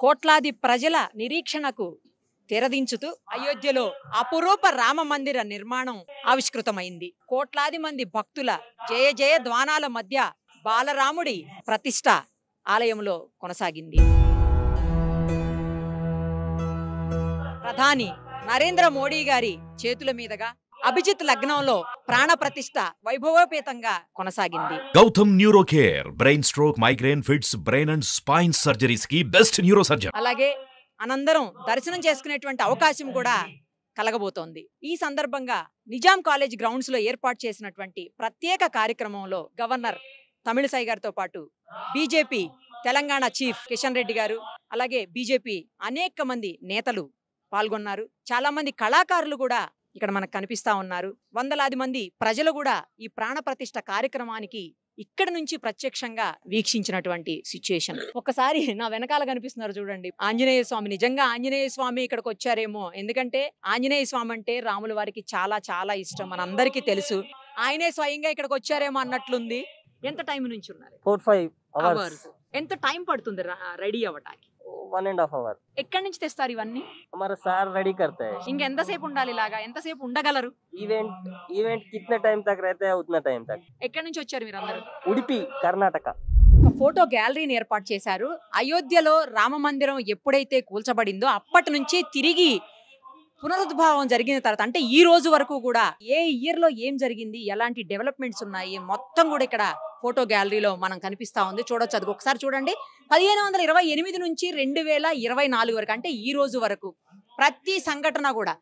కోట్లాది ప్రజల నిరీక్షణకు తెరదించుతూ అయోధ్యలో అపురూప రామ మందిర నిర్మాణం ఆవిష్కృతమైంది. కోట్లాది మంది భక్తుల జయ జయ ధ్వానాల మధ్య బాలరాముడి ప్రతిష్ట ఆలయంలో కొనసాగింది. ప్రధాని నరేంద్ర మోడీ గారి చేతుల మీదుగా అభిజిత్ లగ్నంలో ప్రాణ ప్రతిష్ట వైభవోపేతంగా కొనసాగింది. Gautam neuro care brain stroke migraine fits brain and spine surgeries కి బెస్ట్ న్యూరో సర్జన్. అలాగే అనందరం దర్శనం చేసుకునేటువంటి అవకాశం కూడా కలగబోతోంది. ఈ సందర్భంగా నిజాం కాలేజ్ గ్రౌండ్స్ లో ఏర్పాటు చేసినటువంటి ప్రత్యేక కార్యక్రమంలో గవర్నర్ తమిళిసై గారితో పాటు బీజేపీ తెలంగాణ చీఫ్ కిషన్ రెడ్డి గారు, అలాగే బీజేపీ అనేక మంది నేతలు పాల్గొన్నారు. చాలా మంది కళాకారులు కూడా ఇక్కడ మనకు కనిపిస్తా ఉన్నారు. వందలాది మంది ప్రజలు కూడా ఈ ప్రాణ ప్రతిష్ఠ కార్యక్రమానికి ఇక్కడ నుంచి ప్రత్యక్షంగా వీక్షించినటువంటి సిచ్యుయేషన్. ఒక్కసారి నా వెనకాల కనిపిస్తున్నారు చూడండి, ఆంజనేయ స్వామి. నిజంగా ఆంజనేయ స్వామి ఇక్కడికి వచ్చారేమో, ఎందుకంటే ఆంజనేయ స్వామి అంటే రాముల వారికి చాలా చాలా ఇష్టం, మనందరికీ తెలుసు. ఆయనే స్వయంగా ఇక్కడికి వచ్చారేమో అన్నట్లుంది. ఎంత టైం నుంచి ఉన్నారు? 4-5 hours. ఎంత టైం పడుతుంది రెడీ అవ్వటానికి? 1.5 hour. ఎక్కడి నుంచి తెస్తారు ఇవన్నీ? हमारा सार रेडी करते हैं. ఇంకెంతసేపు ఉండాలి ఇలాగా? ఎంతసేపు ఉండగలరు? इवेंट कितने टाइम तक रहते हैं उतना टाइम तक. ఎక్కడి నుంచి వచ్చారు మీరు అందరూ? ఉడిపి, కర్ణాటక. ఒక ఫోటో గ్యాలరీని ఏర్పాటు చేశారు. అయోధ్యలో రామ మందిరం ఎప్పుడైతే కూల్చబడిందో అప్పటి నుంచి తిరిగి పునరుద్భావం జరిగిన తర్వాత, అంటే ఈ రోజు వరకు కూడా ఏ ఇయర్ లో ఏం జరిగింది, ఎలాంటి డెవలప్మెంట్స్ ఉన్నాయి, మొత్తం కూడా ఇక్కడ ఫోటో గ్యాలరీలో మనం కనిపిస్తా ఉంది. చూడొచ్చు, అది ఒకసారి చూడండి. 1528 నుంచి 2024 వరకు, అంటే ఈ రోజు వరకు ప్రతి సంఘటన కూడా,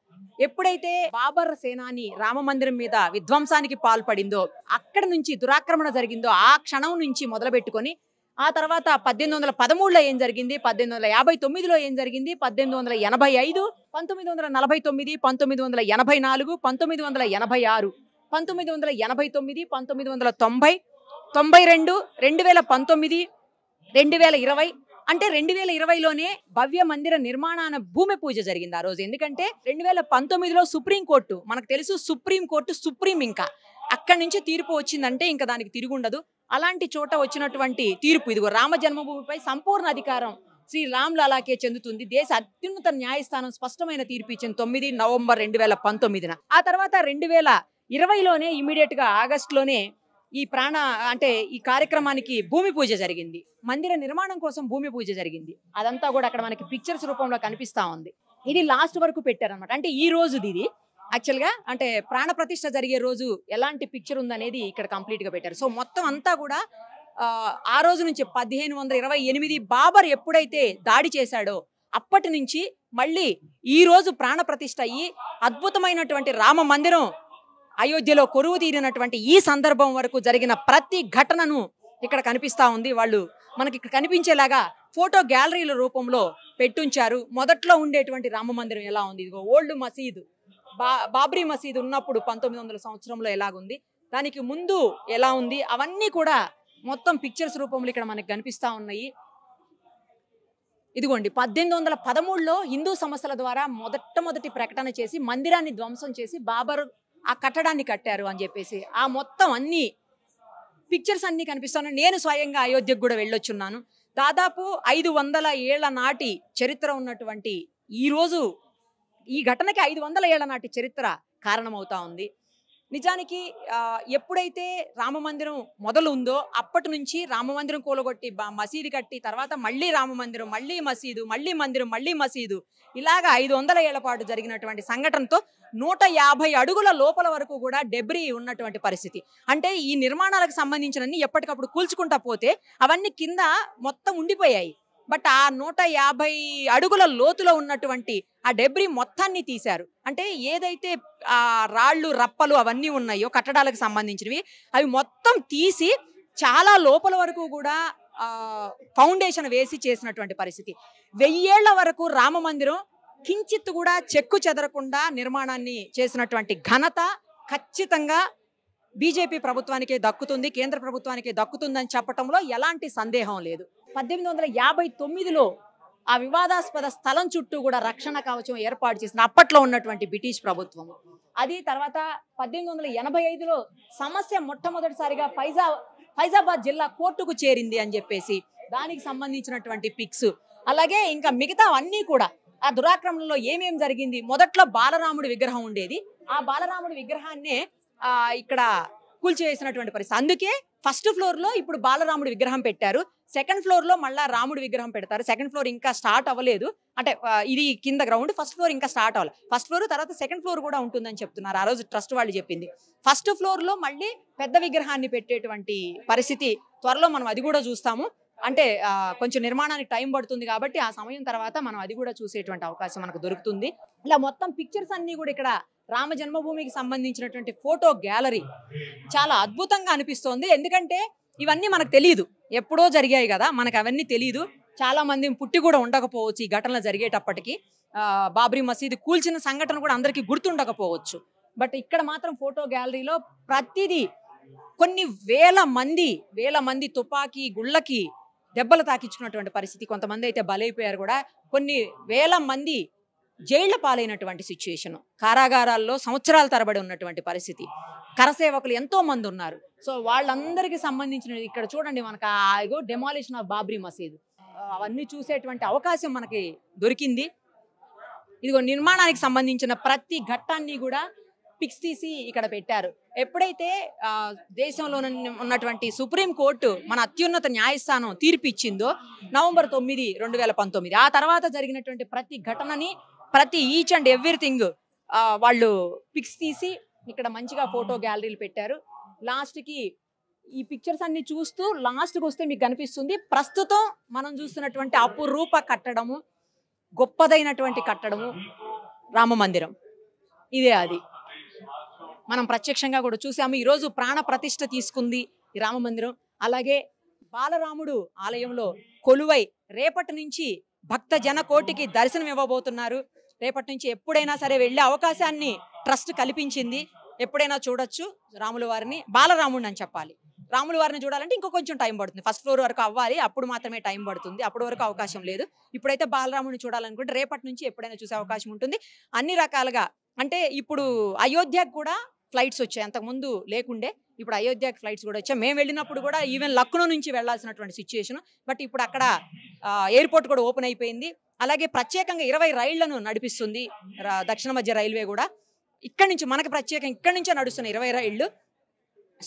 ఎప్పుడైతే బాబర్ సేనాని రామ మందిరం మీద విధ్వంసానికి పాల్పడిందో, అక్కడ నుంచి దురాక్రమణ జరిగిందో ఆ క్షణం నుంచి మొదలు పెట్టుకొని ఆ తర్వాత 1813లో ఏం జరిగింది, 1859లో ఏం జరిగింది, 1885, 1949, 1984, 1986, 1989, 1990, 92, 2019, 2020. అంటే 2020లోనే భవ్య మందిర నిర్మాణాన భూమి పూజ జరిగింది ఆ రోజు. ఎందుకంటే 2019లో సుప్రీంకోర్టు, మనకు తెలుసు సుప్రీంకోర్టు సుప్రీం, ఇంకా అక్కడి నుంచి తీర్పు వచ్చిందంటే ఇంకా దానికి తిరుగుండదు. అలాంటి చోట వచ్చినటువంటి తీర్పు ఇదిగో, రామ జన్మభూమిపై సంపూర్ణ అధికారం శ్రీ రామ్ లాలాకే చెందుతుంది. దేశ అత్యున్నత న్యాయస్థానం స్పష్టమైన తీర్పు ఇచ్చింది 9 నవంబర్ 2019. ఆ తర్వాత 2020లోనే ఇమీడియట్ గా ఆగస్టులోనే ఈ ఈ కార్యక్రమానికి భూమి పూజ జరిగింది. మందిర నిర్మాణం కోసం భూమి పూజ జరిగింది. అదంతా కూడా అక్కడ మనకి పిక్చర్స్ రూపంలో కనిపిస్తా ఉంది. ఇది లాస్ట్ వరకు పెట్టారనమాట. అంటే ఈ రోజుది ఇది యాక్చువల్ గా, అంటే ప్రాణ ప్రతిష్ఠ జరిగే రోజు ఎలాంటి పిక్చర్ ఉందనేది ఇక్కడ కంప్లీట్ గా పెట్టారు. సో మొత్తం అంతా కూడా ఆ రోజు నుంచి 1528 బాబర్ ఎప్పుడైతే దాడి చేశాడో అప్పటి నుంచి మళ్ళీ ఈ రోజు ప్రాణ ప్రతిష్ఠ అయ్యి అద్భుతమైనటువంటి రామ మందిరం అయోధ్యలో కొలువు తీరినటువంటి ఈ సందర్భం వరకు జరిగిన ప్రతి ఘటనను ఇక్కడ కనిపిస్తా ఉంది. వాళ్ళు మనకి ఇక్కడ కనిపించేలాగా ఫోటో గ్యాలరీల రూపంలో పెట్టుంచారు. మొదట్లో ఉండేటువంటి రామ మందిరం ఎలా ఉంది, ఇదిగో ఓల్డ్ మసీదు, బాబ్రీ మసీదు ఉన్నప్పుడు 1900 సంవత్సరంలో ఎలాగుంది, దానికి ముందు ఎలా ఉంది, అవన్నీ కూడా మొత్తం పిక్చర్స్ రూపంలో ఇక్కడ మనకి కనిపిస్తా ఉన్నాయి. ఇదిగోండి, 1813లో హిందూ సమస్యల ద్వారా మొదటి ప్రకటన చేసి మందిరాన్ని ధ్వంసం చేసి బాబర్ ఆ కట్టడాన్ని కట్టారు అని చెప్పేసి ఆ మొత్తం అన్ని పిక్చర్స్ అన్ని కనిపిస్తున్నాయి. నేను స్వయంగా అయోధ్యకు కూడా వెళ్ళొచ్చున్నాను. దాదాపు 500 ఏళ్ల నాటి చరిత్ర ఉన్నటువంటి ఈ ఘటనకి 500 ఏళ్ల నాటి చరిత్ర కారణమవుతా ఉంది. నిజానికి ఎప్పుడైతే రామ మందిరం మొదలు ఉందో అప్పటి నుంచి రామ మందిరం కూలగొట్టి మసీదు కట్టి తర్వాత మళ్ళీ రామ మందిరం, మళ్ళీ మసీదు, మళ్ళీ మందిరం, మళ్ళీ మసీదు, ఇలాగా 500 ఏళ్ల పాటు జరిగినటువంటి సంఘటనతో 150 అడుగుల లోపల వరకు కూడా డెబ్రీ ఉన్నటువంటి పరిస్థితి. అంటే ఈ నిర్మాణాలకు సంబంధించినన్ని ఎప్పటికప్పుడు కూల్చుకుంటా పోతే అవన్నీ కింద మొత్తం ఉండిపోయాయి. బట్ ఆ 150 అడుగుల లోతులో ఉన్నటువంటి ఆ డెబ్రీ మొత్తాన్ని తీశారు. అంటే ఏదైతే ఆ రాళ్ళు రప్పలు అవన్నీ ఉన్నాయో కట్టడాలకు సంబంధించినవి, అవి మొత్తం తీసి చాలా లోపల వరకు కూడా ఫౌండేషన్ వేసి చేసినటువంటి పరిస్థితి. 1000 ఏళ్ల వరకు రామ మందిరం కించిత్ కూడా చెక్కు చెదరకుండా నిర్మాణాన్ని చేసినటువంటి ఘనత ఖచ్చితంగా బీజేపీ ప్రభుత్వానికే దక్కుతుంది, కేంద్ర ప్రభుత్వానికే దక్కుతుందని చెప్పడంలో ఎలాంటి సందేహం లేదు. 1859లో ఆ వివాదాస్పద స్థలం చుట్టూ కూడా రక్షణ కవచం ఏర్పాటు చేసిన అప్పట్లో ఉన్నటువంటి బ్రిటిష్ ప్రభుత్వం. అది తర్వాత 1885లో సమస్య మొట్టమొదటిసారిగా ఫైజాబాద్ జిల్లా కోర్టుకు చేరింది అని చెప్పేసి దానికి సంబంధించినటువంటి పిక్స్. అలాగే ఇంకా మిగతా అన్నీ కూడా ఆ దురాక్రమణలో ఏమేం జరిగింది. మొదట్లో బాలరాముడి విగ్రహం ఉండేది. ఆ బాలరాముడి విగ్రహాన్నే ఇక్కడ కూల్చివేసినటువంటి పరిస్థితి. అందుకే ఫస్ట్ ఫ్లోర్ లో ఇప్పుడు బాలరాముడి విగ్రహం పెట్టారు. సెకండ్ ఫ్లోర్ లో మళ్ళా రాముడి విగ్రహం పెడతారు. సెకండ్ ఫ్లోర్ ఇంకా స్టార్ట్ అవ్వలేదు. అంటే ఇది కింద గ్రౌండ్, ఫస్ట్ ఫ్లోర్ ఇంకా స్టార్ట్ అవ్వాలి. ఫస్ట్ ఫ్లోర్ తర్వాత సెకండ్ ఫ్లోర్ కూడా ఉంటుందని చెప్తున్నారు. ఆ రోజు ట్రస్ట్ వాళ్ళు చెప్పింది. ఫస్ట్ ఫ్లోర్ లో మళ్ళీ పెద్ద విగ్రహాన్ని పెట్టేటువంటి పరిస్థితి త్వరలో మనం అది కూడా చూస్తాము. అంటే కొంచెం నిర్మాణానికి టైం పడుతుంది కాబట్టి ఆ సమయం తర్వాత మనం అది కూడా చూసేటువంటి అవకాశం మనకు దొరుకుతుంది. ఇలా మొత్తం పిక్చర్స్ అన్ని కూడా ఇక్కడ రామ జన్మభూమికి సంబంధించినటువంటి ఫోటో గ్యాలరీ చాలా అద్భుతంగా అనిపిస్తోంది. ఎందుకంటే ఇవన్నీ మనకు తెలియదు, ఎప్పుడో జరిగాయి కదా, మనకు అవన్నీ తెలియదు. చాలా మంది పుట్టి కూడా ఉండకపోవచ్చు ఈ ఘటనలు జరిగేటప్పటికి. బాబ్రీ మసీదు కూల్చిన సంఘటన కూడా అందరికీ గుర్తుండకపోవచ్చు. బట్ ఇక్కడ మాత్రం ఫోటో గ్యాలరీలో ప్రతిదీ కొన్ని వేల మంది తుపాకీ గుళ్ళకి దెబ్బలు తాకించుకున్నటువంటి పరిస్థితి. కొంతమంది అయితే బలైపోయారు కూడా. కొన్ని వేల మంది జైళ్ల పాలైనటువంటి సిచ్యుయేషన్, కారాగారాల్లో సంవత్సరాల తరబడి ఉన్నటువంటి పరిస్థితి. కరసేవకులు ఎంతో మంది ఉన్నారు. సో వాళ్ళందరికీ సంబంధించిన ఇక్కడ చూడండి మనకు డెమాలిషన్ ఆఫ్ బాబ్రీ మసీద్ అవన్నీ చూసేటువంటి అవకాశం మనకి దొరికింది. ఇదిగో నిర్మాణానికి సంబంధించిన ప్రతి ఘట్టాన్ని కూడా పిక్స్ తీసి ఇక్కడ పెట్టారు. ఎప్పుడైతే దేశంలో ఉన్నటువంటి సుప్రీంకోర్టు మన అత్యున్నత న్యాయస్థానం తీర్పు ఇచ్చిందో నవంబర్ 9, 2019, ఆ తర్వాత జరిగినటువంటి ప్రతి ఘటనని, ప్రతి ఈచ్ అండ్ ఎవ్రీథింగ్ వాళ్ళు పిక్స్ తీసి ఇక్కడ మంచిగా ఫోటో గ్యాలరీలు పెట్టారు. లాస్ట్కి ఈ పిక్చర్స్ అన్ని చూస్తూ లాస్ట్కి వస్తే మీకు కనిపిస్తుంది ప్రస్తుతం మనం చూస్తున్నటువంటి అపురూప కట్టడము, గొప్పదైనటువంటి కట్టడము రామ మందిరం. ఇదే అది మనం ప్రత్యక్షంగా కూడా చూసాము. ఈరోజు ప్రాణ ప్రతిష్ఠ తీసుకుంది ఈ రామ మందిరం. అలాగే బాలరాముడు ఆలయంలో కొలువై రేపటి నుంచి భక్త జన కోటికి దర్శనం ఇవ్వబోతున్నారు. రేపటి నుంచి ఎప్పుడైనా సరే వెళ్ళే అవకాశాన్ని ట్రస్ట్ కల్పించింది. ఎప్పుడైనా చూడొచ్చు రాముల వారిని, బాలరాముడిని అని చెప్పాలి. రాముల వారిని చూడాలంటే ఇంకో కొంచెం టైం పడుతుంది. ఫస్ట్ ఫ్లోర్ వరకు అవ్వాలి, అప్పుడు మాత్రమే టైం పడుతుంది. అప్పటి వరకు అవకాశం లేదు. ఇప్పుడైతే బాలరాముడిని చూడాలనుకుంటే రేపటి నుంచి ఎప్పుడైనా చూసే అవకాశం ఉంటుంది. అన్ని రకాలుగా అంటే ఇప్పుడు అయోధ్యకు కూడా ఫ్లైట్స్ వచ్చాయి, అంతకుముందు లేకుండే. ఇప్పుడు అయోధ్యకి ఫ్లైట్స్ కూడా వచ్చాయి. మేము వెళ్ళినప్పుడు కూడా ఈవెన్ లక్నో నుంచి వెళ్లాల్సినటువంటి సిచ్యుయేషన్. బట్ ఇప్పుడు అక్కడ ఎయిర్పోర్ట్ కూడా ఓపెన్ అయిపోయింది. అలాగే ప్రత్యేకంగా 20 రైళ్లను నడిపిస్తుంది దక్షిణ మధ్య రైల్వే కూడా. ఇక్కడి నుంచి మనకు ప్రత్యేకంగా ఇక్కడి నుంచే నడుస్తున్నాయి 20 రైళ్లు.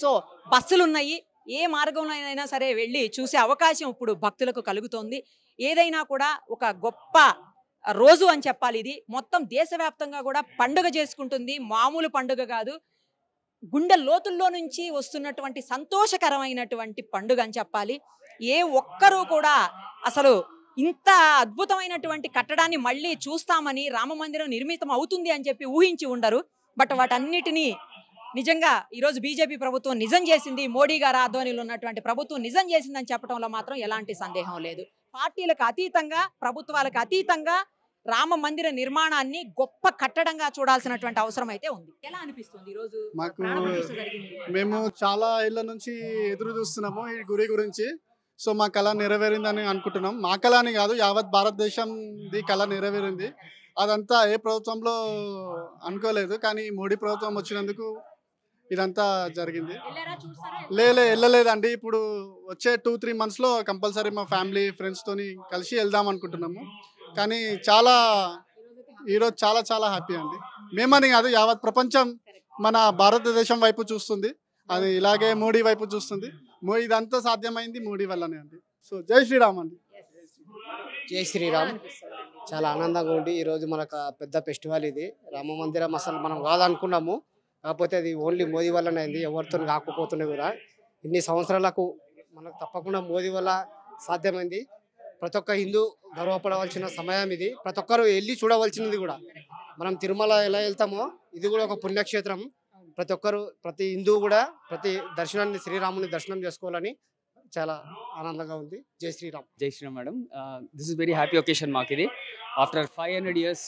సో బస్సులు ఉన్నాయి. ఏ మార్గంలో అయినా సరే వెళ్ళి చూసే అవకాశం ఇప్పుడు భక్తులకు కలుగుతోంది. ఏదైనా కూడా ఒక గొప్ప రోజు అని చెప్పాలి. ఇది మొత్తం దేశవ్యాప్తంగా కూడా పండుగ చేసుకుంటుంది. మామూలు పండుగ కాదు, గుండె లోతుల్లో నుంచి వస్తున్నటువంటి సంతోషకరమైనటువంటి పండుగ అని చెప్పాలి. ఏ ఒక్కరూ కూడా అసలు ఇంత అద్భుతమైనటువంటి కట్టడాన్ని మళ్ళీ చూస్తామని, రామ మందిరం నిర్మితం అవుతుంది అని చెప్పి ఊహించి ఉండరు. బట్ వాటన్నిటినీ నిజంగా ఈరోజు బీజేపీ ప్రభుత్వం నిజం చేసింది, మోడీ గారి ఆధ్వర్యంలో ఉన్నటువంటి ప్రభుత్వం నిజం చేసిందని చెప్పడంలో మాత్రం ఎలాంటి సందేహం లేదు. పార్టీలకు అతీతంగా, ప్రభుత్వాలకు అతీతంగా రామ మందిర నిర్మాణాన్ని గొప్ప కట్టడంగా చూడాల్సినటువంటి అవసరం అయితే ఉంది. ఎలా అనిపిస్తుంది ఈరోజు మాకు? మేము చాలా ఏళ్ళ నుంచి ఎదురు చూస్తున్నాము ఈ గురి గురించి. సో మా కళ నెరవేరిందని అనుకుంటున్నాం. మా కళ అని కాదు, యావత్ భారతదేశంది కళ నెరవేరింది. అదంతా ఏ ప్రభుత్వంలో అనుకోలేదు, కానీ మోడీ ప్రభుత్వం వచ్చినందుకు ఇదంతా జరిగింది. వెళ్ళలేదండి. ఇప్పుడు వచ్చే 2-3 మంత్స్లో కంపల్సరీ మా ఫ్యామిలీ ఫ్రెండ్స్తోని కలిసి వెళ్దాం అనుకుంటున్నాము. కానీ ఈరోజు చాలా చాలా హ్యాపీ అండి. మేమని కాదు, యావత్ ప్రపంచం మన భారతదేశం వైపు చూస్తుంది. అది ఇలాగే మోడీ వైపు చూస్తుంది. ఇదంతా సాధ్యమైంది మోడీ వల్లనే అండి. సో జై శ్రీరామ్ అండి. జై శ్రీరామ్. చాలా ఆనందంగా ఉంది. ఈరోజు మనకు పెద్ద ఫెస్టివల్ ఇది. రామ మందిరం అసలు మనం కాదనుకున్నాము, కాకపోతే అది ఓన్లీ మోదీ వల్లనే అయింది. ఎవరితో కాకపోతున్నాయి కూడా. ఇన్ని సంవత్సరాలకు మనకు తప్పకుండా మోదీ వల్ల సాధ్యమైంది. ప్రతి ఒక్క హిందూ గర్వపడవలసిన సమయం ఇది. ప్రతి ఒక్కరు వెళ్ళి చూడవలసినది కూడా. మనం తిరుమల ఎలా వెళ్తామో ఇది కూడా ఒక పుణ్యక్షేత్రం. ప్రతి ఒక్కరు, ప్రతి హిందువు కూడా ప్రతి దర్శనాన్ని, శ్రీరాముని దర్శనం చేసుకోవాలని చాలా ఆనందంగా ఉంది. జై శ్రీరామ్. జై Shriram madam. This is very happy occasion మాకు ఇది. ఆఫ్టర్ 500 years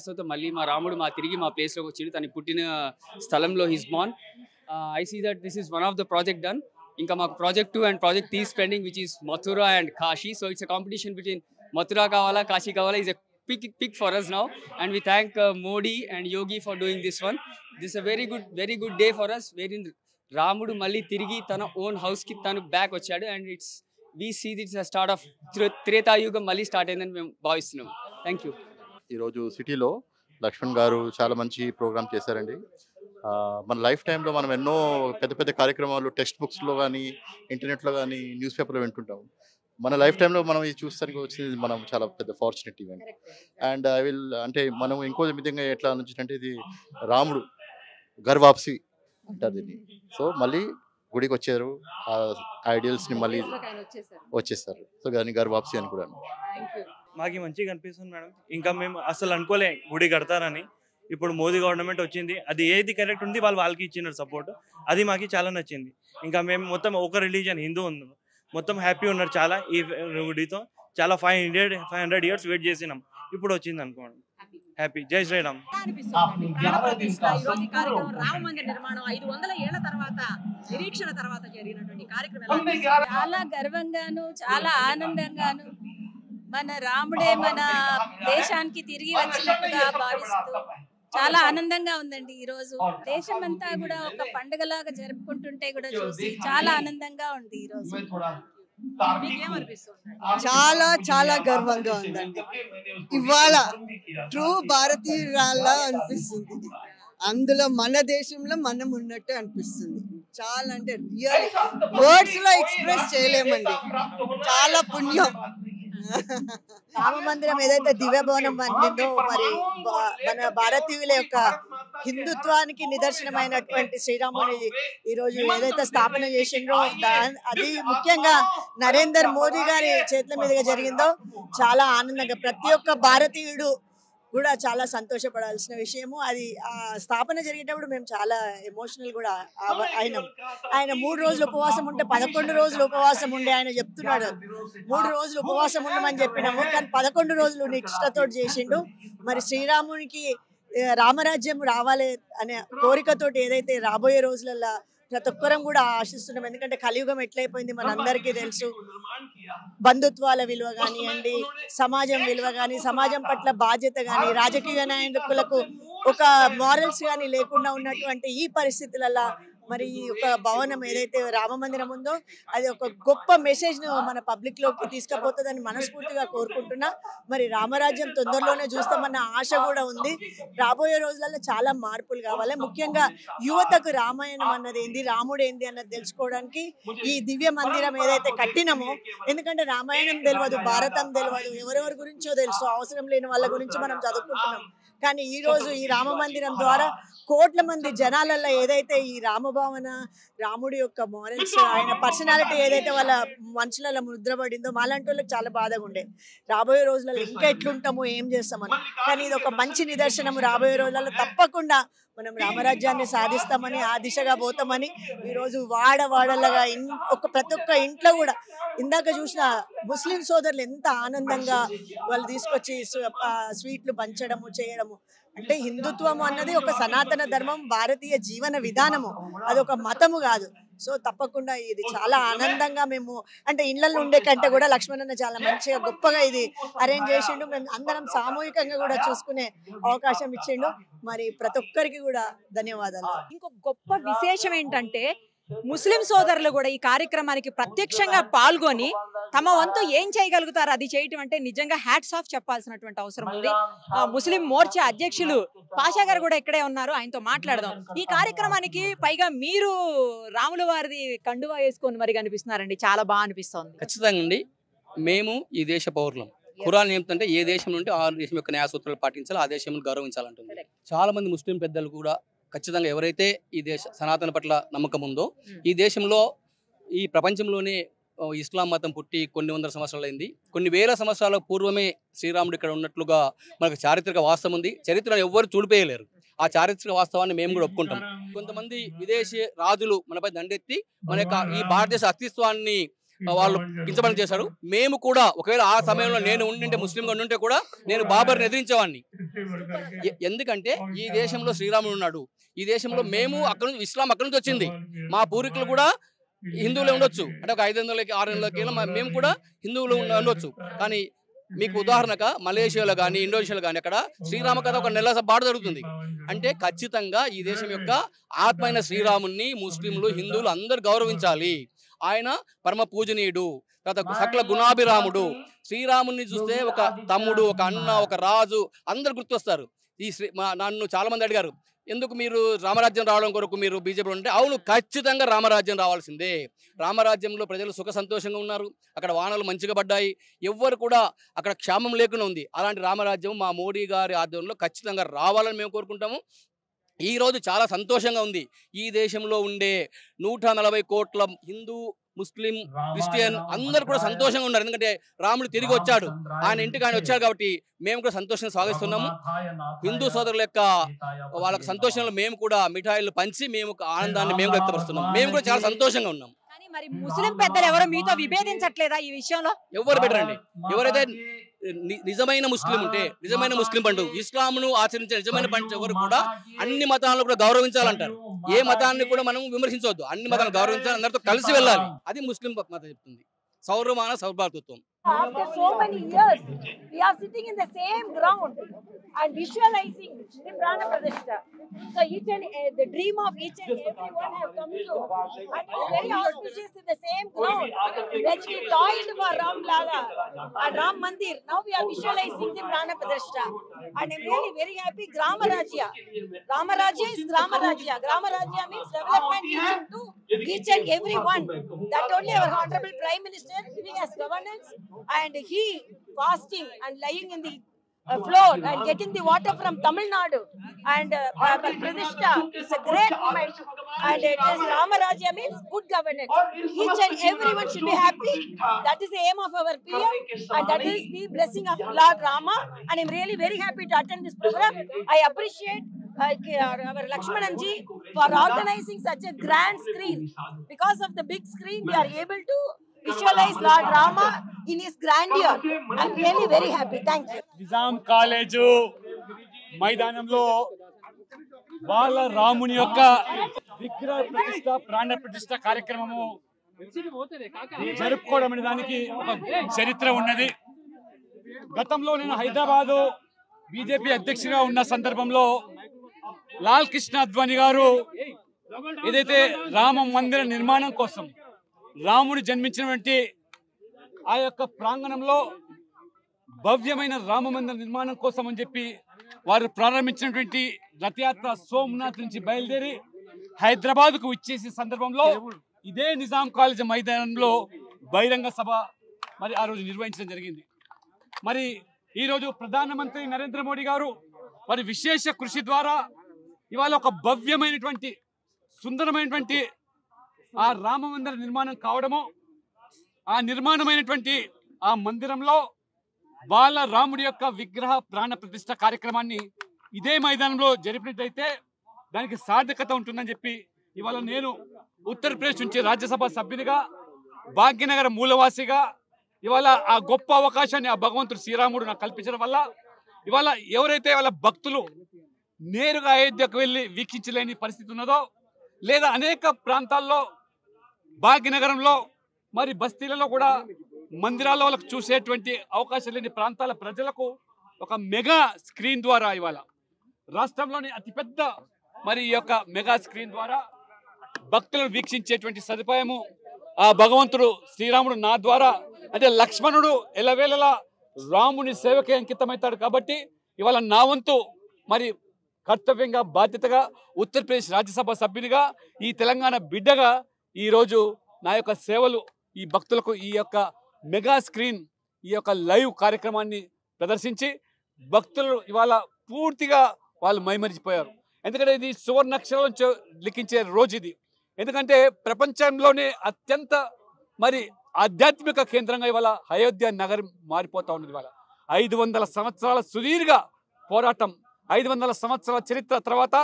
తర్వాత మళ్ళీ మా రాముడు తిరిగి మా ప్లేస్లోకి వచ్చిండు. తను పుట్టిన స్థలంలో his born. I see that this is one of the project done. ఇంకా మాకు project 2 and project 3 pending, which is Mathura and Kashi. So it's a competition between Mathura కావాలా, కాశీ కావాలా. Is a pick for us now, and we thank Modi and Yogi for doing this one. This is a very good day for us, wherein Ramudu malli tirigi tana own house ki tanu back vachadu, and it's we see that's start of త్రేతాయుగం మళ్ళీ start అయిందని మేము భావిస్తున్నాం. Thank you. ఈరోజు సిటీలో లక్ష్మణ్ గారు చాలా మంచి ప్రోగ్రామ్ చేశారండి. మన లైఫ్ టైంలో మనం ఎన్నో పెద్ద పెద్ద కార్యక్రమాలు టెక్స్ట్ బుక్స్లో కానీ ఇంటర్నెట్లో కానీ న్యూస్ పేపర్లో వింటుంటాం. మన లైఫ్ టైంలో మనం ఇది చూస్తానికి వచ్చింది మనం చాలా పెద్ద fortunate event. And I will అంటే మనం ఇంకో విధంగా ఎట్లా ఆలోచించంటే ఇది రాముడు గర్వాప్సి అంటారు దీన్ని. సో మళ్ళీ గుడికి వచ్చారు, ఆ ఐడియల్స్ని మళ్ళీ వచ్చేస్తారు. సో దాన్ని గర్వాప్సి అని కూడా. మాకు మంచిగా అనిపిస్తుంది మేడం. ఇంకా మేము అసలు అనుకోలే గుడి కడతారని. ఇప్పుడు మోదీ గవర్నమెంట్ వచ్చింది, అది ఏది కరెక్ట్ ఉంది వాళ్ళకి ఇచ్చినారు సపోర్ట్, అది మాకు చాలా నచ్చింది. ఇంకా మేము మొత్తం ఒక రిలీజన్ హిందూ ఉంది, మొత్తం హ్యాపీ ఉన్నారు చాలా ఈ గుడితో. చాలా 500 years వెయిట్ చేసినాం, ఇప్పుడు వచ్చింది అనుకోండి. హ్యాపీ. జై శ్రీరామ్. చాలా గర్వంగాను చాలా ఆనందంగాను మన రాముడే మన దేశానికి తిరిగి వచ్చినట్టుగా భావిస్తూ చాలా ఆనందంగా ఉందండి. ఈ రోజు దేశం అంతా కూడా ఒక పండుగలాగా జరుపుకుంటుంటే కూడా చూసి చాలా ఆనందంగా ఉంది. ఈ రోజు చాలా చాలా గర్వంగా ఉందండి. ఇవాళ ట్రూ భారతీయురాల్లా అనిపిస్తుంది. అందులో మన దేశంలో మనం ఉన్నట్టు అనిపిస్తుంది. చాలా అంటే రియల్ వర్డ్స్ లో ఎక్స్ప్రెస్ చేయలేమండి. చాలా పుణ్యం. రామ మందిరం ఏదైతే దివ్యభవనం అందిందో మరి మన భారతీయుల యొక్క హిందుత్వానికి నిదర్శనమైనటువంటి శ్రీరాముని ఈ రోజు ఏదైతే స్థాపన చేసిండ్రో అది ముఖ్యంగా నరేందర్ మోదీ గారి చేతుల మీదుగా జరిగిందో చాలా ఆనందంగా ప్రతి ఒక్క భారతీయుడు కూడా చాలా సంతోషపడాల్సిన విషయము. అది ఆ స్థాపన జరిగేటప్పుడు మేము చాలా ఎమోషనల్ కూడా అయినాం. ఆయన 3 రోజులు ఉపవాసం ఉంటే 11 రోజులు ఉపవాసం ఉండే ఆయన చెప్తున్నాడు 3 రోజులు ఉపవాసం ఉండమని చెప్పినాము, కానీ 11 రోజులు నిష్ఠతో చేసిండు. మరి శ్రీరామునికి రామరాజ్యం రావాలి అనే కోరికతోటి ఏదైతే రాబోయే రోజులలో ప్రతి ఒక్కరం కూడా ఆశిస్తున్నాం. ఎందుకంటే కలియుగం ఎట్లయిపోయింది మనందరికీ తెలుసు. బంధుత్వాల విలువ కానివ్వండి, సమాజం విలువ కానీ, సమాజం పట్ల బాధ్యత కానీ, రాజకీయ నాయకులకు ఒక మారల్స్ కానీ లేకుండా ఉన్నటువంటి ఈ పరిస్థితులలో మరి ఈ ఒక భవనం ఏదైతే రామ మందిరం ఉందో అది ఒక గొప్ప మెసేజ్ ను మన పబ్లిక్ లోకి తీసుకుపోతుందని మనస్ఫూర్తిగా కోరుకుంటున్నా. మరి రామరాజ్యం తొందరలోనే చూస్తామన్న ఆశ కూడా ఉంది. రాబోయే రోజులలో చాలా మార్పులు కావాలి. ముఖ్యంగా యువతకు రామాయణం అన్నది ఏంది, రాముడు ఏంది అన్నది తెలుసుకోవడానికి ఈ దివ్య మందిరం ఏదైతే కట్టినామో, ఎందుకంటే రామాయణం తెలియదు, భారతం తెలియదు, ఎవరెవరి గురించో తెలుసు, అవసరం లేని వాళ్ళ గురించి మనం చదువుకుంటున్నాం. కానీ ఈ రోజు ఈ రామ మందిరం ద్వారా కోట్ల మంది జనాలలో ఏదైతే ఈ రామభావన, రాముడి యొక్క మారల్స్, ఆయన పర్సనాలిటీ ఏదైతే వాళ్ళ మనుషులలో ముద్రపడిందో మాలాంటి వాళ్ళకి చాలా బాధగా ఉండే. రాబోయే రోజులలో ఇంకా ఎట్లుంటామో ఏం చేస్తామని, కానీ ఇది ఒక మంచి నిదర్శనము. రాబోయే రోజులలో తప్పకుండా మనం రామరాజ్యాన్ని సాధిస్తామని, ఆ దిశగా పోతామని ఈరోజు వాడవాడలుగా ప్రతి ఒక్క ఇంట్లో కూడా ఇందాక చూసిన ముస్లిం సోదరులు ఎంత ఆనందంగా వాళ్ళు తీసుకొచ్చి స్వీట్లు పంచడము చేయడము. అంటే హిందుత్వం అన్నది ఒక సనాతన ధర్మం, భారతీయ జీవన విధానము, అది ఒక మతము కాదు. సో తప్పకుండా ఇది చాలా ఆనందంగా మేము అంటే ఇళ్లలో ఉండే కంటే కూడా లక్ష్మణ్ చాలా మంచిగా గొప్పగా ఇది అరేంజ్ చేసిండు. మేము అందరం సామూహికంగా కూడా చూసుకునే అవకాశం ఇచ్చిండు. మరి ప్రతి ఒక్కరికి కూడా ధన్యవాదాలు. ఇంకో గొప్ప విశేషం ఏంటంటే ముస్లిం సోదరులు కూడా ఈ కార్యక్రమానికి ప్రత్యక్షంగా పాల్గొని తమ వంతు ఏం చేయగలుగుతారు అది చేయటం అంటే నిజంగా హ్యాట్స్ ఆఫ్ చెప్పాల్సినటువంటి అవసరం ఉంది. ముస్లిం మోర్చా అధ్యక్షులు పాషా గారు కూడా ఇక్కడే ఉన్నారు, ఆయనతో మాట్లాడదాం. ఈ కార్యక్రమానికి పైగా మీరు రాముల వారిది కండువా వేసుకొని మరి కనిపిస్తున్నారండి, చాలా బాగా అనిపిస్తుంది. ఖచ్చితంగా అండి, మేము ఈ దేశ పౌరులం. ఖురాన్ ఏమిటంటే ఏ దేశం నుండి ఆ దేశం యొక్క న్యాయ సూత్రాలు పాటించాలి, ఆ దేశం గౌరవించాలంటుంది. చాలా మంది ముస్లిం పెద్దలు కూడా ఖచ్చితంగా ఎవరైతే ఈ దేశ సనాతన పట్ల నమ్మకం ఉందో, ఈ దేశంలో ఈ ప్రపంచంలోనే ఇస్లాం మతం పుట్టి కొన్ని వందల సంవత్సరాలైంది, కొన్ని వేల సంవత్సరాల పూర్వమే శ్రీరాముడు ఇక్కడ ఉన్నట్లుగా మనకు చారిత్రక వాస్తవం ఉంది. చరిత్రను ఎవ్వరు చూడిపోయలేరు. ఆ చారిత్రక వాస్తవాన్ని మేము కూడా ఒప్పుకుంటాం. కొంతమంది విదేశీ రాజులు మనపై దండెత్తి మన యొక్క ఈ భారతదేశ అస్తిత్వాన్ని వాళ్ళు కించబడి చేశారు. మేము కూడా ఒకవేళ ఆ సమయంలో నేను ఉండింటే, ముస్లింగా ఉండుంటే కూడా నేను బాబర్ని ఎదిరించేవాడిని. ఎందుకంటే ఈ దేశంలో శ్రీరాముడు ఉన్నాడు, ఈ దేశంలో మేము అక్కడ నుంచి ఇస్లాం అక్కడి నుంచి వచ్చింది. మా పూర్వీకులు కూడా హిందువులే ఉండొచ్చు, అంటే ఒక 500-600 మేము కూడా హిందువులు ఉండొచ్చు. కానీ మీకు ఉదాహరణగా మలేషియాలో కానీ ఇండోనేషియాలో కానీ అక్కడ శ్రీరామ కథ ఒక నెల పాటు జరుగుతుంది. అంటే ఖచ్చితంగా ఈ దేశం యొక్క ఆత్మైన శ్రీరాముని ముస్లింలు హిందువులు అందరూ గౌరవించాలి. ఆయన పరమ పూజనీయుడు. తర్వాత సకల గుణాభిరాముడు. శ్రీరాముని చూస్తే ఒక తమ్ముడు, ఒక అన్న, ఒక రాజు అందరు గుర్తొస్తారు. నన్ను చాలా మంది అడిగారు, ఎందుకు మీరు రామరాజ్యం రావడం కొరకు మీరు బీజేపీలో ఉంటే, అవును ఖచ్చితంగా రామరాజ్యం రావాల్సిందే. రామరాజ్యంలో ప్రజలు సుఖ సంతోషంగా ఉన్నారు, అక్కడ వానలు మంచిగా పడ్డాయి, ఎవ్వరు కూడా అక్కడ క్షామం లేకుండా ఉంది. అలాంటి రామరాజ్యం మా మోడీ గారి ఆధ్వర్యంలో ఖచ్చితంగా రావాలని మేము కోరుకుంటాము. ఈరోజు చాలా సంతోషంగా ఉంది. ఈ దేశంలో ఉండే 140 కోట్ల హిందూ, ముస్లిం, క్రిస్టియన్ అందరూ కూడా సంతోషంగా ఉన్నారు. ఎందుకంటే రాముడు తిరిగి వచ్చాడు, ఆయన ఇంటికి ఆయన వచ్చాడు కాబట్టి మేము కూడా సంతోషంగా స్వాగతిస్తున్నాము. హిందూ సోదరుల యొక్క వాళ్ళకి సంతోషంలో మేము కూడా మిఠాయిలు పంచి మేము ఆనందాన్ని మేము వ్యక్తపరుస్తున్నాం. మేము కూడా చాలా సంతోషంగా ఉన్నాం. మరి ముస్లిం పెద్దలు ఎవరు మీతో విభేదించట్లేదా ఈ విషయంలో? ఎవరు బెటరండి, ఎవరైతే నిజమైన ముస్లిం ఉంటే, నిజమైన ముస్లిం పండుగ ఇస్లాంను ఆచరించే నిజమైన పండుగ ఎవరు కూడా అన్ని మతాలను కూడా గౌరవించాలంటారు. ఏ మతాన్ని కూడా మనం విమర్శించవద్దు, అన్ని మతాలను గౌరవించాలి, అందరితో కలిసి వెళ్ళాలి. అది ముస్లిం మతం చెప్తుంది. సౌరమాన సౌభాతృత్వం. After so many years, we are sitting in the same ground and visualizing the Prana Pradishta. So each and the dream of each and everyone have come true. And it's very auspicious in the same ground. When we toiled for Ram Lala and Ram Mandir, now we are visualizing the Prana Pradishta. And I'm really very happy. Grama Rajya. Grama Rajya is Grama Rajya. Grama Rajya means development reaching to each and everyone. That only our Honorable Prime Minister giving us governance. And he fasting and lying in the floor and getting the water from Tamil Nadu and Pradishta is a great moment. And it is Ramarajya means good governance. Each and everyone should be happy. That is the aim of our PM and that is the blessing of Lord Rama. And I'm really very happy to attend this program. I appreciate our Lakshmananji for organizing such a grand screen. Because of the big screen, we are able to visualize Lord Rama in his grandeur. I'm really very happy. Thank you. Nizam college మైదానంలో బాల రాముని యొక్క విగ్రహ ప్రతిష్ట, ప్రాణ ప్రతిష్ట కార్యక్రమము జరుపుకోవడం అనే దానికి ఒక చరిత్ర ఉన్నది. గతంలో నేను హైదరాబాదు బీజేపీ అధ్యక్షుడిగా ఉన్న సందర్భంలో లాల్ కృష్ణ అద్వానీ గారు ఏదైతే రామ మందిర నిర్మాణం కోసం, రాముడు జన్మించినటువంటి ఆ యొక్క ప్రాంగణంలో భవ్యమైన రామ మందిర నిర్మాణం కోసం అని చెప్పి వారు ప్రారంభించినటువంటి రథయాత్ర సోమనాథ్ నుంచి బయలుదేరి హైదరాబాద్కు వచ్చేసే సందర్భంలో ఇదే నిజాం కాలేజ్ మైదానంలో బహిరంగ సభ మరి ఆ రోజు నిర్వహించడం జరిగింది. మరి ఈరోజు ప్రధానమంత్రి నరేంద్ర మోడీ గారు మరి విశేష కృషి ద్వారా ఇవాళ ఒక భవ్యమైనటువంటి సుందరమైనటువంటి ఆ రామ మందిర నిర్మాణం కావడము, ఆ నిర్మాణమైనటువంటి ఆ మందిరంలో బాల రాముడి యొక్క విగ్రహ ప్రాణ ప్రతిష్ఠ కార్యక్రమాన్ని ఇదే మైదానంలో జరిపినట్టయితే దానికి సార్థకత ఉంటుందని చెప్పి ఇవాళ నేను ఉత్తరప్రదేశ్ నుంచి రాజ్యసభ సభ్యునిగా, భాగ్యనగర మూలవాసిగా ఇవాళ ఆ గొప్ప అవకాశాన్ని ఆ భగవంతుడు శ్రీరాముడు నాకు కల్పించడం వల్ల ఇవాళ ఎవరైతే వాళ్ళ భక్తులు నేరుగా అయోధ్యకు వెళ్ళి వీక్షించలేని పరిస్థితి ఉన్నదో, లేదా అనేక ప్రాంతాల్లో భాగ్యనగరంలో మరి బస్తీలలో కూడా మందిరాల్లో వాళ్ళకు చూసేటువంటి అవకాశం లేని ప్రాంతాల ప్రజలకు ఒక మెగా స్క్రీన్ ద్వారా ఇవాళ రాష్ట్రంలోని అతిపెద్ద మరి ఈ యొక్క మెగా స్క్రీన్ ద్వారా భక్తులను వీక్షించేటువంటి సదుపాయము ఆ భగవంతుడు శ్రీరాముడు నా ద్వారా, అంటే లక్ష్మణుడు ఎలవేళలా రాముని సేవకే అంకితమవుతాడు కాబట్టి ఇవాళ నా వంతు మరి కర్తవ్యంగా, బాధ్యతగా ఉత్తరప్రదేశ్ రాజ్యసభ సభ్యునిగా, ఈ తెలంగాణ బిడ్డగా ఈరోజు నా యొక్క సేవలు ఈ భక్తులకు ఈ యొక్క మెగా స్క్రీన్, ఈ యొక్క లైవ్ కార్యక్రమాన్ని ప్రదర్శించి భక్తులు ఇవాళ పూర్తిగా వాళ్ళు మైమరిచిపోయారు. ఎందుకంటే ఇది సువర్ణాక్షరం లిఖించే రోజు ఇది. ఎందుకంటే ప్రపంచంలోనే అత్యంత మరి ఆధ్యాత్మిక కేంద్రంగా ఇవాళ అయోధ్య నగరం మారిపోతా ఉన్నది. ఇవాళ 500 సంవత్సరాల సుదీర్ఘ పోరాటం, 500 సంవత్సరాల చరిత్ర తర్వాత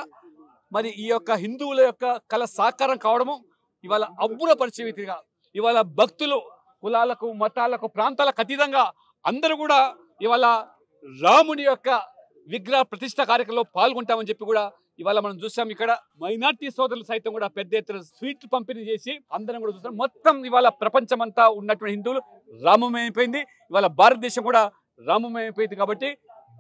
మరి ఈ యొక్క హిందువుల యొక్క కళ సాకారం కావడము ఇవాళ అబ్బుర పరిచయగా ఇవాళ భక్తులు కులాలకు, మతాలకు, ప్రాంతాలకు అతీతంగా అందరూ కూడా ఇవాళ రాముని యొక్క విగ్రహ ప్రతిష్ట కార్యక్రమంలో పాల్గొంటామని చెప్పి కూడా ఇవాళ మనం చూసాం. ఇక్కడ మైనార్టీ సోదరులు సైతం కూడా పెద్ద ఎత్తున స్వీట్లు పంపిణీ చేసి అందరం కూడా చూస్తాం. మొత్తం ఇవాళ ప్రపంచమంతా ఉన్నటువంటి హిందువులు రామమయమైపోయింది, ఇవాళ భారతదేశం కూడా రామమయమైపోయింది. కాబట్టి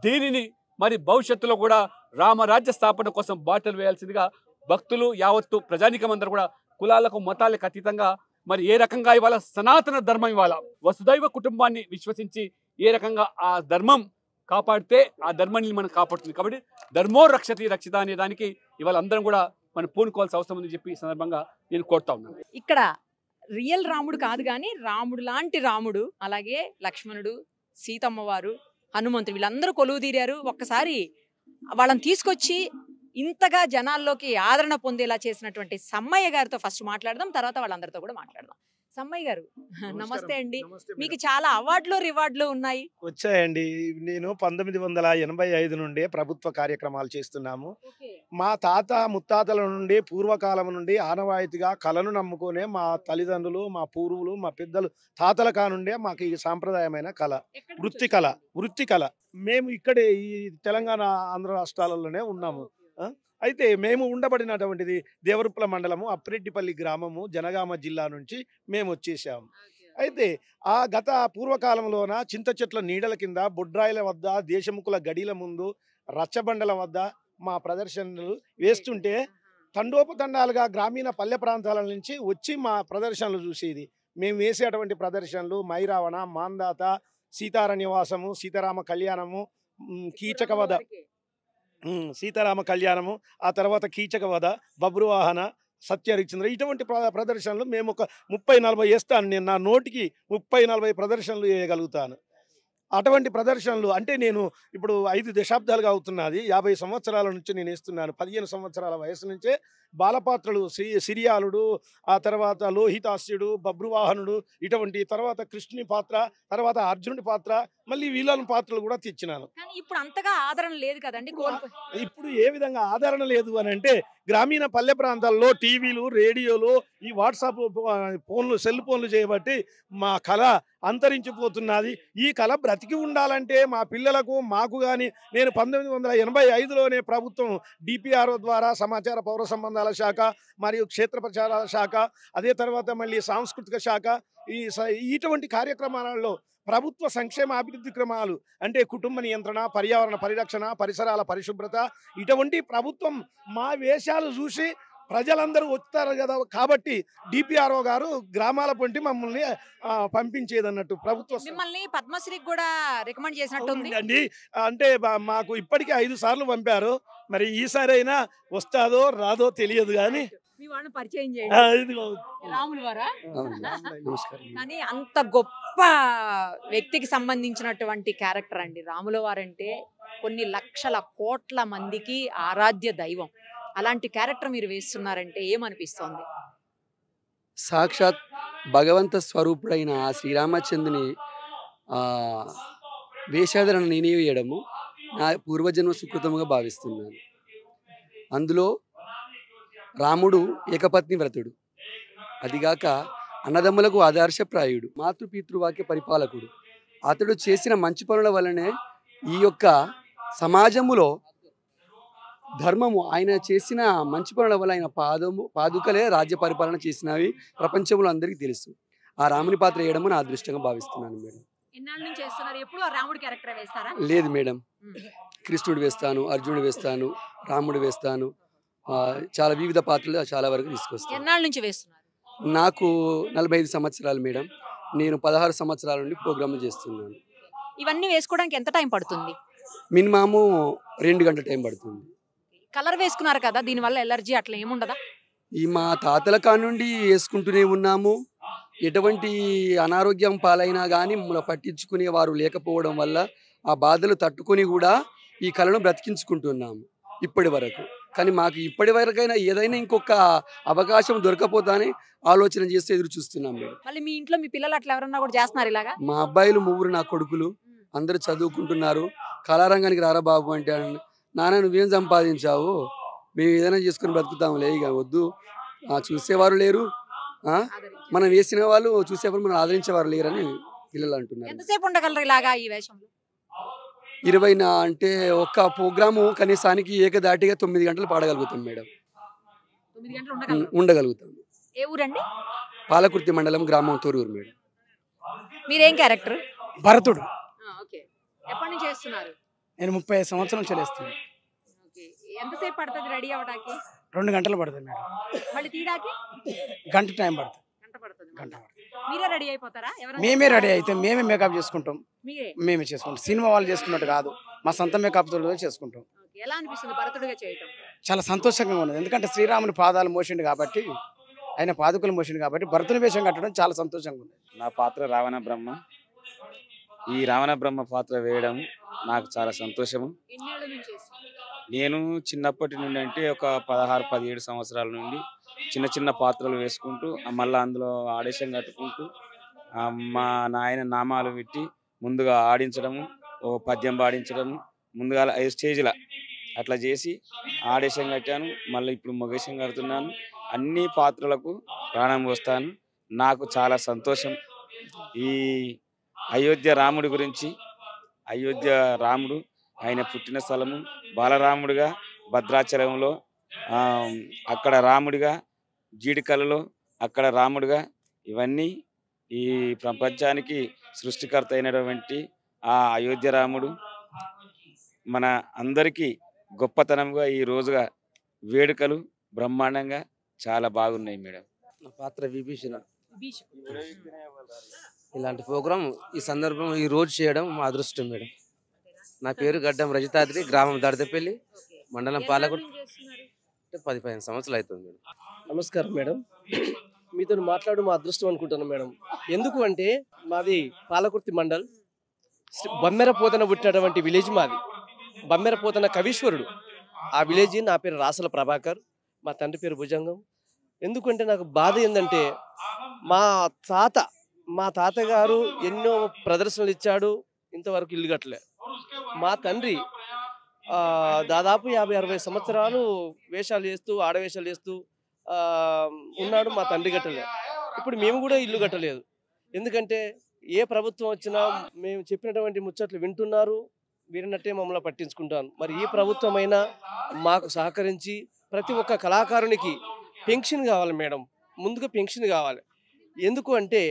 దీనిని మరి భవిష్యత్తులో కూడా రామరాజ్య స్థాపన కోసం బాటలు వేయాల్సిందిగా భక్తులు యావత్తు ప్రజానికం అందరూ కూడా కులాలకు, మతాలకు అతీతంగా మరి ఏ రకంగా ఇవాళ సనాతన ధర్మం ఇవాళ వసుదైవ కుటుంబాన్ని విశ్వసించి ఏ రకంగా ఆ ధర్మం కాపాడితే ఆ ధర్మాన్ని మనం కాపాడుతుంది. కాబట్టి ధర్మో రక్షతి రక్షిత అనే దానికి ఇవాళ అందరం కూడా మనం పూనుకోవాల్సిన అవసరం ఉందని చెప్పి ఈ సందర్భంగా నేను కోరుతా ఉన్నాను. ఇక్కడ రియల్ రాముడు కాదు కానీ రాముడు లాంటి రాముడు, అలాగే లక్ష్మణుడు, సీతమ్మవారు, హనుమంతుడు వీళ్ళందరూ కొలువు తీరారు. ఒక్కసారి వాళ్ళని తీసుకొచ్చి ఇంతగా జనాల్లోకి ఆదరణ పొందేలా చేసినటువంటి సమ్మయ్య గారితో ఫస్ట్ మాట్లాడదాం, తర్వాత వాళ్ళందరితో కూడా మాట్లాడదాం. సమ్మయ్య గారు నమస్తే అండి. మీకు చాలా అవార్డులు రివార్డులు ఉన్నాయి. వచ్చాయండి. నేను 1985 నుండి ప్రభుత్వ కార్యక్రమాలు చేస్తున్నాము. మా తాత ముత్తాతల నుండి పూర్వకాలం నుండి ఆనవాయితీగా కళను నమ్ముకునే మా తల్లిదండ్రులు, మా పూర్వులు, మా పెద్దలు తాతల కానుండే మాకు ఈ సాంప్రదాయమైన కళ, వృత్తి కళ. మేము ఇక్కడే ఈ తెలంగాణ ఆంధ్ర రాష్ట్రాలలోనే ఉన్నాము. అయితే మేము ఉండబడినటువంటిది దేవరుప్పల మండలము, అప్పిరెడ్డిపల్లి గ్రామము, జనగామ జిల్లా నుంచి మేము వచ్చేసాము. అయితే ఆ గత పూర్వకాలంలోన చింత చెట్ల నీడల కింద, బొడ్రాయిల వద్ద, దేశముఖుల గడిల ముందు, రచ్చబండల వద్ద మా ప్రదర్శనలు వేస్తుంటే తండోపతండాలుగా గ్రామీణ పల్లె ప్రాంతాల నుంచి వచ్చి మా ప్రదర్శనలు చూసేది. మేము వేసేటువంటి ప్రదర్శనలు మైరావణ, మాందాత, సీతారణ్యవాసము, సీతారామ కళ్యాణము, కీచకవధ, సీతారామ కళ్యాణము, ఆ తర్వాత కీచకవధ, బబ్రువాహన, సత్యహరిశ్చంద్ర, ఇటువంటి ప్రదర్శనలు మేము ఒక 30-40 వేస్తాను. నేను నా నోటికి 30-40 ప్రదర్శనలు వేయగలుగుతాను. అటువంటి ప్రదర్శనలు అంటే నేను ఇప్పుడు 5 దశాబ్దాలుగా అవుతున్నది. 50 సంవత్సరాల నుంచి నేను వేస్తున్నాను. 15 సంవత్సరాల వయసు నుంచే బాలపాత్రలు, సిరియాలుడు, ఆ తర్వాత లోహితాస్యుడు, బబ్రువాహనుడు, ఇటువంటి తర్వాత కృష్ణుని పాత్ర, తర్వాత అర్జునుడి పాత్ర, మళ్ళీ వీళ్ళని పాత్రలు కూడా తెచ్చినాను. ఇప్పుడు అంతగా ఆదరణ లేదు కదండి. ఇప్పుడు ఏ విధంగా ఆదరణ లేదు అని అంటే గ్రామీణ పల్లె ప్రాంతాల్లో టీవీలు, రేడియోలు, ఈ వాట్సాప్ ఫోన్లు, సెల్ ఫోన్లు చేయబట్టి మా కళ అంతరించిపోతున్నది. ఈ కళ బ్రతికి ఉండాలంటే మా పిల్లలకు, మాకు కానీ నేను 1985లోనే ప్రభుత్వం డిపిఆర్ఓ ద్వారా సమాచార పౌర సంబంధాల శాఖ మరియు క్షేత్ర ప్రచారాల శాఖ, అదే తర్వాత మళ్ళీ సాంస్కృతిక శాఖ, ఇటువంటి కార్యక్రమాలలో ప్రభుత్వ సంక్షేమ అభివృద్ధి క్రమాలు అంటే కుటుంబ నియంత్రణ, పర్యావరణ పరిరక్షణ, పరిసరాల పరిశుభ్రత, ఇటువంటి ప్రభుత్వం మా వేషాలు చూసి ప్రజలందరూ వస్తారు కదా. కాబట్టి డిపిఆర్ఓ గారు గ్రామాల పొంటి మమ్మల్ని పంపించేది అన్నట్టు ప్రభుత్వం. మిమ్మల్ని పద్మశ్రీకి కూడా రికమెండ్ చేసినట్టుంది అండి. అంటే మాకు ఇప్పటికే 5 సార్లు పంపారు. మరి ఈసారి అయినా వస్తాదో రాదో తెలియదు కానీ మీ వాళ్ళని పరిచయం చేయండి. రాములు వారా? కానీ అంత గొప్ప వ్యక్తికి సంబంధించినటువంటి క్యారెక్టర్ అండి రాముల వారంటే. కొన్ని లక్షల కోట్ల మందికి ఆరాధ్య దైవం. అలాంటి క్యారెక్టర్ మీరు వేస్తున్నారంటే ఏమనిపిస్తోంది? సాక్షాత్ భగవంత స్వరూపుడైన ఆ శ్రీరామచంద్రుని వేషాధరణ నేనే వేయడము నా పూర్వజన్మ సుకృతముగా భావిస్తున్నాను. అందులో రాముడు ఏకపత్ని వ్రతుడు, అదిగాక అన్నదమ్ములకు ఆదర్శప్రాయుడు, మాతృపితృవాక్య పరిపాలకుడు. అతడు చేసిన మంచి పనుల వల్లనే ఈ యొక్క సమాజములో ధర్మము, ఆయన చేసిన మంచి పనుల వల్ల ఆయన పాదుకలే రాజ్య పరిపాలన చేసినవి ప్రపంచంలో అందరికీ తెలుసు. ఆ రాముని పాత్ర వేయడము నా అదృష్టంగా భావిస్తున్నాను మేడం. ఎన్నాళ్ళ నుంచి చేస్తున్నారు? ఎప్పుడు రాముడి క్యారెక్టర్ వేస్తారా? లేదు మేడం, కృష్ణుడు వేస్తాను, అర్జునుడు వేస్తాను, రాముడు వేస్తాను, చాలా వివిధ పాత్రలు చాలా వరకు తీసుకొస్తాను. ఎన్నాళ్ళ నుంచి వేస్తున్నారు? నాకు 45 సంవత్సరాలు మేడం. నేను 16 సంవత్సరాల నుండి ప్రోగ్రామ్ చేస్తున్నాను. ఇవన్నీ వేసుకోవడానికి ఎంత టైం పడుతుంది? మినిమము 2 గంటల టైం పడుతుంది. కలర్ వేసుకున్నారు కదా, దీనివల్ల ఎలర్జీ అట్లా ఏముండదా? ఈ మా తాతల కానుండి వేసుకుంటూనే ఉన్నాము. ఎటువంటి అనారోగ్యం పాలైనా కానీ మమ్మల్ని పట్టించుకునే వారు లేకపోవడం వల్ల ఆ బాధలు తట్టుకొని కూడా ఈ కళను బ్రతికించుకుంటున్నాము ఇప్పటి వరకు. కానీ మాకు ఇప్పటి వరకైనా ఏదైనా ఇంకొక అవకాశం దొరకపోతానే ఆలోచన చేస్తే ఎదురు చూస్తున్నాం మేడం. మళ్ళీ మీ ఇంట్లో మీ పిల్లలు అట్లా ఎవరన్నా కూడా చేస్తున్నారు ఇలాగా? మా అబ్బాయిలు 3 నా కొడుకులు అందరూ చదువుకుంటున్నారు. కళారంగానికి రారా బాబు అంటే, నాన్న నువ్వేం సంపాదించావు, మేము ఏదైనా చేసుకుని బ్రతుకుతాములే, ఇక వద్దు, చూసేవారు లేరు, మనం వేసిన వాళ్ళు చూసేవారు మనం ఆదరించేవారు లేరని పిల్లలు అంటున్నారు. ఎంతసేపు ఉండగలరు ఇలాగా ఈ వేషంలో? 20 అంటే ఒక్క ప్రోగ్రాము కనీసానికి ఏకదాటిగా 9 గంటలు పాడగలుగుతాం మేడం. 9 గంటలు ఉండగలుగుతాం. ఏ ఊరండి? పాలకుర్తి మండలం, గ్రామం తొరూరు మేడం. మీరేం క్యారెక్టర్? భరతుడు. ఓకే. ఎప్పటి నుంచి చేస్తున్నారు? నేను 35 సంవత్సరాలు చేస్తున్నాను. ఓకే. ఎంతసేపు పడుతుంది రెడీ అవ్వడానికి? 2 గంటలు పడుతుంది మేడం. మళ్ళీ తీయడానికి గంట టైం పడుతుంది. పడుతుంది గంట మళ్ళా. మీరే రెడీ అయిపోతారా ఎవరైనా మేమే రెడీ అయితే మేమే మేకప్ చేసుకుంటాం, మీరే మేమే చేసుకుంటాం. సినిమా వాళ్ళు చేసుకున్నట్టు కాదు, మా సొంత మేకప్ తో చేసుకుంటాం. ఓకే. ఎలా అనిపిస్తుంది భరతుడిగా చేయటం? చాలా సంతోషంగా ఉన్నది, ఎందుకంటే శ్రీరాముని పాదాలు మోసిండు కాబట్టి, ఆయన పాదుకలు మోసిండు కాబట్టి భరతుని వేషం కట్టడం చాలా సంతోషంగా ఉంది. నా పాత్ర రావణ బ్రహ్మ. ఈ రావణ బ్రహ్మ పాత్ర వేయడం నాకు చాలా సంతోషము. ఎన్నేళ్ల నుంచి చేస్తున్నారు? నేను చిన్నప్పటి నుండి అంటే ఒక 16-17 సంవత్సరాల నుండి చిన్న చిన్న పాత్రలు వేసుకుంటూ మళ్ళీ అందులో ఆడిషన్ కట్టుకుంటూ మా నాయన నామాలు పెట్టి ముందుగా ఆడించడము, ఓ పద్యం పాడించడము, ముందుగా స్టేజ్లో అట్లా చేసి ఆడిషన్ కట్టాను. మళ్ళీ ఇప్పుడు మొగేషన్ కడుతున్నాను. అన్ని పాత్రలకు ప్రాణం పోస్తాను. నాకు చాలా సంతోషం. ఈ అయోధ్య రాముడి గురించి, అయోధ్య రాముడు ఆయన పుట్టిన స్థలము బాలరాముడిగా భద్రాచలంలో, అక్కడ రాముడిగా జీడికలలో, అక్కడ రాముడిగా, ఇవన్నీ ఈ ప్రపంచానికి సృష్టికర్త అయినటువంటి ఆ అయోధ్య రాముడు మన అందరికీ గొప్పతనంగా ఈ రోజుగా వేడుకలు బ్రహ్మాండంగా చాలా బాగున్నాయి మేడం. నా పాత్ర విభీషణ. ఇలాంటి ప్రోగ్రాం ఈ సందర్భం ఈ రోజు చేయడం మా అదృష్టం మేడం. నా పేరు గడ్డం రజితాద్రి, గ్రామం దడదపల్లి, మండలం పాలకుర్తి. 15 సంవత్సరాలు అవుతుంది మేడం. నమస్కారం మేడం, మీతో మాట్లాడడం మా అదృష్టం అనుకుంటున్నాను మేడం. ఎందుకు అంటే మాది పాలకుర్తి మండల్, బమ్మెరపోతన పుట్టినటువంటి విలేజ్ మాది. బమ్మెరపోతన కవీశ్వరుడు ఆ విలేజ్. నా పేరు రాసల ప్రభాకర్, మా తండ్రి పేరు భుజంగం. ఎందుకంటే నాకు బాధ ఏంటంటే మా తాతగారు ఎన్నో ప్రదర్శనలు ఇచ్చాడు, ఇంతవరకు ఇల్లు కట్టలే. మా తండ్రి దాదాపు 50-60 సంవత్సరాలు వేషాలు చేస్తూ ఆడవేషాలు చేస్తూ ఉన్నాడు. మా తండ్రి కట్టలేదు. ఇప్పుడు మేము కూడా ఇల్లు కట్టలేదు. ఎందుకంటే ఏ ప్రభుత్వం వచ్చినా మేము చెప్పినటువంటి ముచ్చట్లు వింటున్నారు, వీరినట్టే మమ్మల్ని పట్టించుకుంటాను. మరి ఈ ప్రభుత్వం అయినా మాకు సహకరించి ప్రతి ఒక్క కళాకారునికి పెన్షన్ కావాలి మేడం. ముందుగా పెన్షన్ కావాలి. ఎందుకు అంటే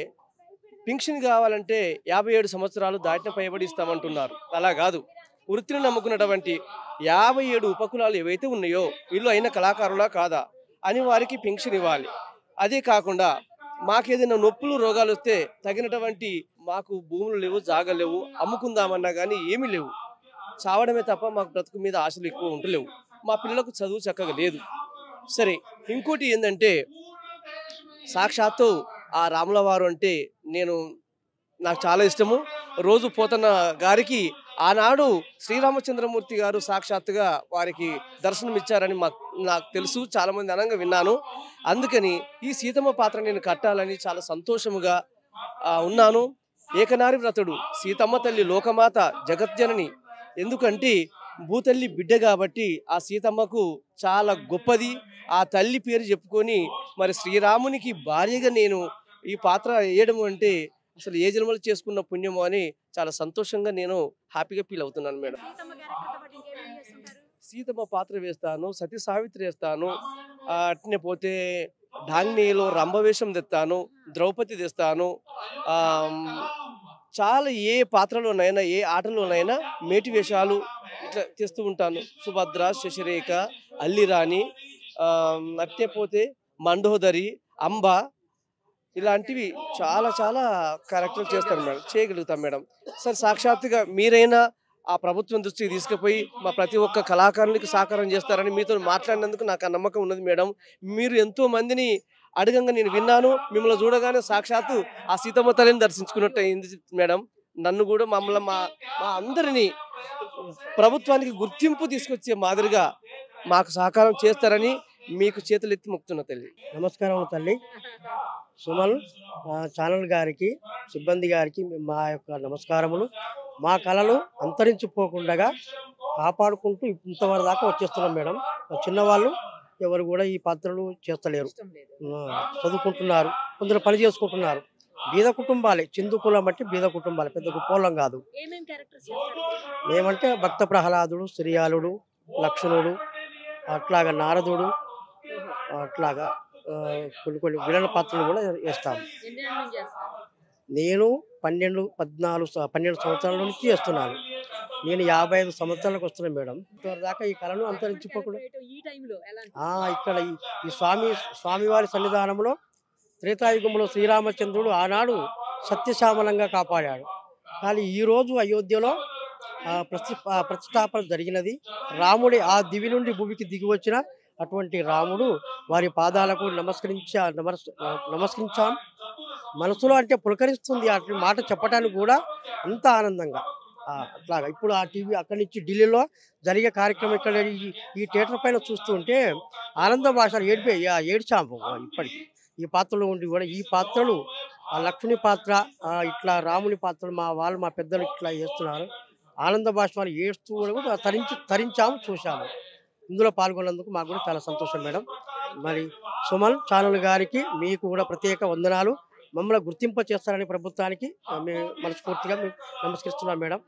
పెన్షన్ కావాలంటే 57 సంవత్సరాలు దాటిన పైబడి ఇస్తామంటున్నారు. అలా కాదు, వృత్తిని నమ్ముకున్నటువంటి 57 ఉపకులాలు ఏవైతే ఉన్నాయో వీళ్ళు అయిన కళాకారులా కాదా అని వారికి పెన్షన్ ఇవ్వాలి. అదే కాకుండా మాకేదైనా నొప్పులు రోగాలు వస్తే తగినటువంటి మాకు భూములు లేవు, జాగలు లేవు, అమ్ముకుందామన్నా కానీ ఏమీ లేవు. చావడమే తప్ప మాకు బ్రతుకు మీద ఆశలు ఎక్కువ ఉండలేవు. మా పిల్లలకు చదువు చక్కగా లేదు. సరే, ఇంకోటి ఏంటంటే సాక్షాత్తు ఆ రాముల వారు అంటే నాకు చాలా ఇష్టము. రోజు పోతన్న గారికి ఆనాడు శ్రీరామచంద్రమూర్తి గారు సాక్షాత్తుగా వారికి దర్శనం ఇచ్చారని నాకు తెలుసు, చాలామంది అనంగా విన్నాను. అందుకని ఈ సీతమ్మ పాత్ర నేను కట్టాలని చాలా సంతోషముగా ఉన్నాను. ఏకనారి వ్రతుడు, సీతమ్మ తల్లి లోకమాత జగజ్జనని. ఎందుకంటే భూతల్లి బిడ్డ కాబట్టి ఆ సీతమ్మకు చాలా గొప్పది. ఆ తల్లి పేరు చెప్పుకొని మరి శ్రీరామునికి భార్యగా నేను ఈ పాత్ర వేయడం అంటే అసలు ఏ జన్మలు చేసుకున్న పుణ్యమో అని చాలా సంతోషంగా నేను హ్యాపీగా ఫీల్ అవుతున్నాను మేడం. సీతమ్మ పాత్ర వేస్తాను, సతీ సావిత్రి వేస్తాను, అట్నే పోతే ఢాంగ్నీలో రంభవేషం తెస్తాను, ద్రౌపది తెస్తాను. చాలా ఏ పాత్రలోనైనా ఏ ఆటలోనైనా మేటి వేషాలు ఇట్లా తెస్తూ ఉంటాను. సుభద్ర, శశిరేఖ, అల్లిరాణి, అట్నే పోతే మండోదరి, అంబ, ఇలాంటివి చాలా చాలా క్యారెక్టర్లు చేస్తాను మేడం, చేయగలుగుతాం మేడం. సార్ సాక్షాత్తుగా మీరైనా ఆ ప్రభుత్వం దృష్టికి తీసుకుపోయి మా ప్రతి ఒక్క కళాకారునికి సహకారం చేస్తారని మీతో మాట్లాడినందుకు నాకు ఆ నమ్మకం ఉన్నది మేడం. మీరు ఎంతో మందిని అడగంగా నేను విన్నాను. మిమ్మల్ని చూడగానే సాక్షాత్తు ఆ సీతమ్మ తల్లిని దర్శించుకున్నట్టు అయింది మేడం. నన్ను కూడా మమ్మల్ని మా అందరినీ ప్రభుత్వానికి గుర్తింపు తీసుకొచ్చే మాదిరిగా మాకు సహకారం చేస్తారని మీకు చేతులెత్తి మొక్కుతున్న తల్లి. నమస్కారం తల్లి. సుమల్ ఛానల్ గారికి, సిబ్బంది గారికి మా యొక్క నమస్కారములు. మా కళలు అంతరించిపోకుండా కాపాడుకుంటూ ఇంతవరకు దాకా వచ్చేస్తున్నాం మేడం. చిన్నవాళ్ళు ఎవరు కూడా ఈ పాత్రలు చేస్తలేరు, చదువుకుంటున్నారు, కొందరు పని చేసుకుంటున్నారు. బీద కుటుంబాలే, చిందు కులం అంటే బీద కుటుంబాలే, పెద్ద గొప్పలం కాదు. మేమంటే భక్త ప్రహ్లాదుడు, శ్రీయాలుడు, లక్ష్మణుడు, అట్లాగా నారదుడు, అట్లాగా కొన్ని విలన పాత్రలు కూడా వేస్తాము. నేను 12 సంవత్సరాల నుంచి చేస్తున్నాను. నేను 55 సంవత్సరాలకు వస్తున్నాను మేడం. ఇంతవరదాకా ఈ కళను అంతరించిపోకుండా ఇక్కడ ఈ స్వామివారి సన్నిధానంలో త్రేతాయుగంలో శ్రీరామచంద్రుడు ఆనాడు సత్యశ్యామలంగా కాపాడాడు. కానీ ఈరోజు అయోధ్యలో ప్రతిష్టాపన జరిగినది. రాముడి ఆ దివి నుండి భూమికి దిగి వచ్చిన అటువంటి రాముడు వారి పాదాలకు నమస్కరించాం. మనసులో అంటే పులకరిస్తుంది ఆ మాట చెప్పడానికి కూడా అంత ఆనందంగా. అట్లాగా ఇప్పుడు ఆ టీవీ అక్కడి నుంచి ఢిల్లీలో జరిగే కార్యక్రమం ఇక్కడ ఈ థియేటర్ పైన చూస్తుంటే ఆనంద భాషలు ఏడ్చాము. ఇప్పటికి ఈ పాత్రలో ఉండి కూడా ఈ పాత్రలు ఆ లక్ష్మణి పాత్ర ఇట్లా రాముని పాత్రలు మా పెద్దలు ఇట్లా చేస్తున్నారు. ఆనంద భాషలు ఏడుస్తూ కూడా తరించాము, చూశాము. ఇందులో పాల్గొన్నందుకు మాకు కూడా చాలా సంతోషం మేడం. మరి సుమన్ ఛానల్ గారికి మీకు కూడా ప్రత్యేక వందనాలు. మమ్మల్ని గుర్తింప చేస్తారని ప్రభుత్వానికి మేము మనస్ఫూర్తిగా నమస్కరిస్తున్నాం మేడం.